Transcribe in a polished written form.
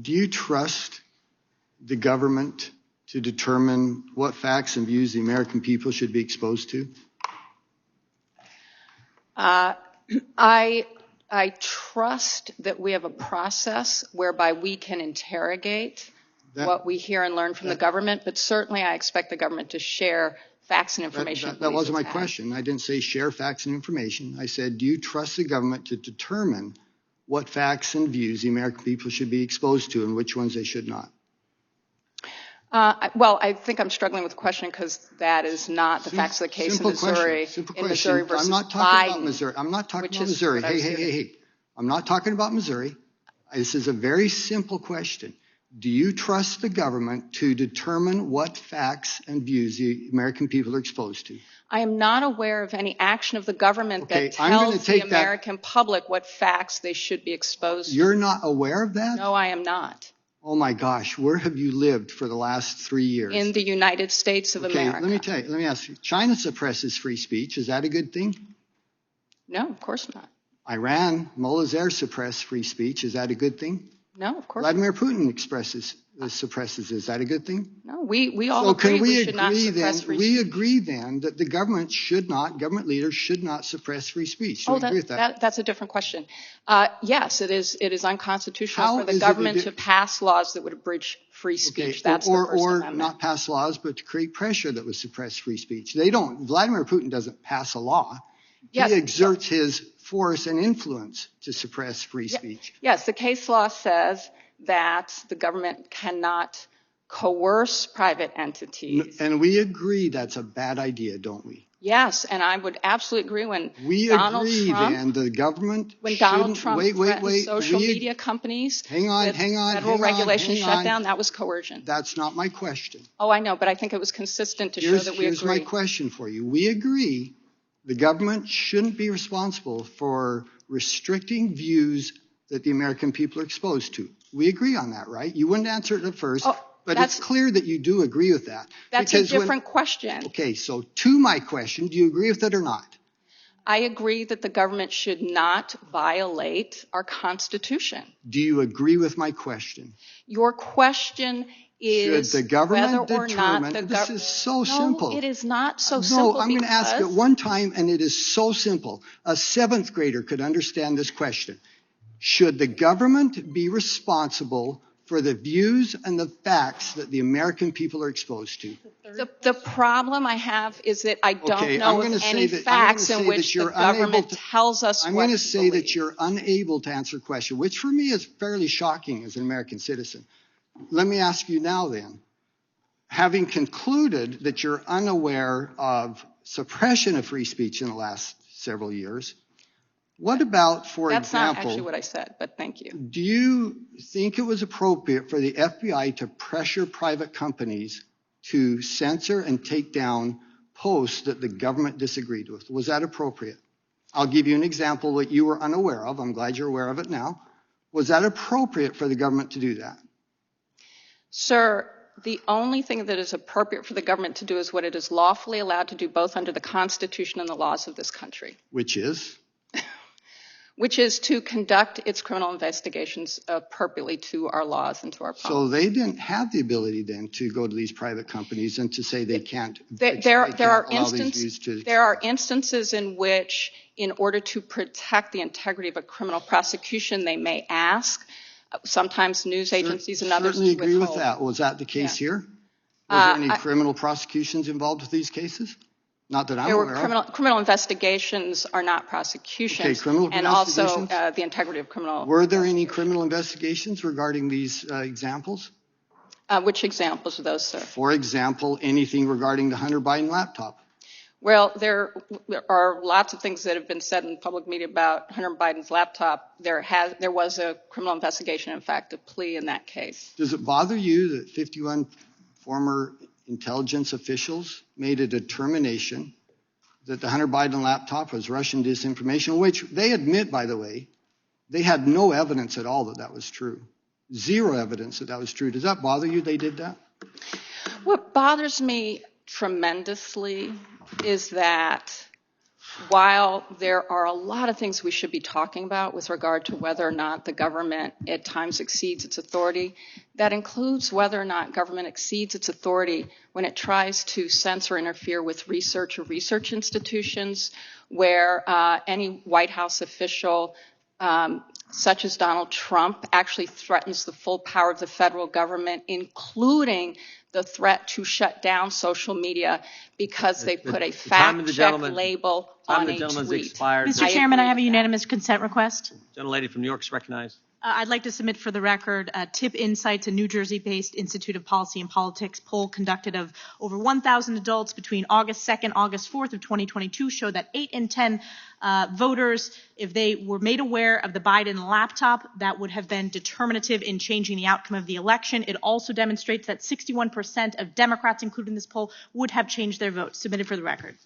do you trust the government to determine what facts and views the American people should be exposed to? I trust that we have a process whereby we can interrogate what we hear and learn from the government, but certainly I expect the government to share facts and information. That wasn't my question. I didn't say share facts and information. I said, do you trust the government to determine what facts and views the American people should be exposed to and which ones they should not? Well, I think I'm struggling with the question because that is not the facts of the case in Missouri. Simple Missouri question. versus I'm not talking Biden, about Missouri. I'm not talking about Missouri. Hey. I'm not talking about Missouri. This is a very simple question. Do you trust the government to determine what facts and views the American people are exposed to? I am not aware of any action of the government that tells the American public what facts they should be exposed to. You're not aware of that? No, I am not. Oh my gosh, where have you lived for the last 3 years? In the United States of America. Let me ask you. China suppresses free speech. Is that a good thing? No, of course not. Iran, mullahs there suppress free speech. Is that a good thing? No, of course Vladimir Putin suppresses. Is that a good thing? No, we all agree we should not suppress free speech. We agree then that the government government leaders should not suppress free speech. Do you agree with that? That's a different question. Yes, it is unconstitutional for the government to pass laws that would abridge free speech. That's the First Amendment. Or not pass laws, but to create pressure that would suppress free speech. Vladimir Putin doesn't pass a law. Yes. He exerts his force and influence to suppress free speech. Yes, the case law says that the government cannot coerce private entities. And we agree that's a bad idea, don't we? Yes, and I would absolutely agree when Donald Trump threatened social media companies with federal regulation shutdown, that was coercion. That's not my question. Oh, I know, but I think it was consistent to show that we agree. Here's my question for you. We agree the government shouldn't be responsible for restricting views that the American people are exposed to. We agree on that, right? You wouldn't answer it at first, but it's clear that you do agree with that. That's a different question. Okay, so to my question, do you agree with it or not? I agree that the government should not violate our Constitution. Do you agree with my question? Your question is should the government whether or not the This is so simple. No, it is not so simple. No, I'm going to ask it one time, and it is so simple. A 7th grader could understand this question. Should the government be responsible for the views and the facts that the American people are exposed to? The problem I have is that I don't know of any facts in which the government tells us what to believe. I'm going to say that you're unable to answer a question, which for me is fairly shocking as an American citizen. Let me ask you now then, having concluded that you're unaware of suppression of free speech in the last several years, what about, for example... That's not actually what I said, but thank you. Do you think it was appropriate for the FBI to pressure private companies to censor and take down posts that the government disagreed with? Was that appropriate? I'll give you an example that you were unaware of. I'm glad you're aware of it now. Was that appropriate for the government to do that? Sir, the only thing that is appropriate for the government to do is what it is lawfully allowed to do both under the Constitution and the laws of this country. Which is? Which is to conduct its criminal investigations appropriately to our laws and to our policy. So they didn't have the ability then to go to these private companies and to say they can't. There are instances in which, in order to protect the integrity of a criminal prosecution, they may ask. Sometimes news agencies and others certainly agree with that. Was that the case here? Was there any criminal prosecutions involved with these cases? Not that I'm aware of. Criminal investigations are not prosecutions. Okay, criminal investigations. And also the integrity of criminal. Were there any criminal investigations regarding these examples? Which examples are those, sir? For example, anything regarding the Hunter Biden laptop. Well, there are lots of things that have been said in public media about Hunter Biden's laptop. There was a criminal investigation, in fact, a plea in that case. Does it bother you that 51 former intelligence officials made a determination that the Hunter Biden laptop was Russian disinformation, which they admit, by the way, they had no evidence at all that that was true. Zero evidence that that was true. Does that bother you they did that? What bothers me tremendously is that while there are a lot of things we should be talking about with regard to whether or not the government at times exceeds its authority, that includes whether or not government exceeds its authority when it tries to censor or interfere with research or research institutions, where any White House official such as Donald Trump actually threatens the full power of the federal government, including the threat to shut down social media because they put a fact-check label on a tweet. Expired. Mr. Chairman, I have a unanimous consent request. Gentlelady from New York is recognized. I'd like to submit for the record TIP Insights, a New Jersey-based Institute of Policy and Politics poll conducted of over 1,000 adults between August 2nd, August 4th of 2022 showed that 8 in 10 voters, if they were made aware of the Biden laptop, that would have been determinative in changing the outcome of the election. It also demonstrates that 61% of Democrats, including this poll, would have changed their vote. Submitted for the record.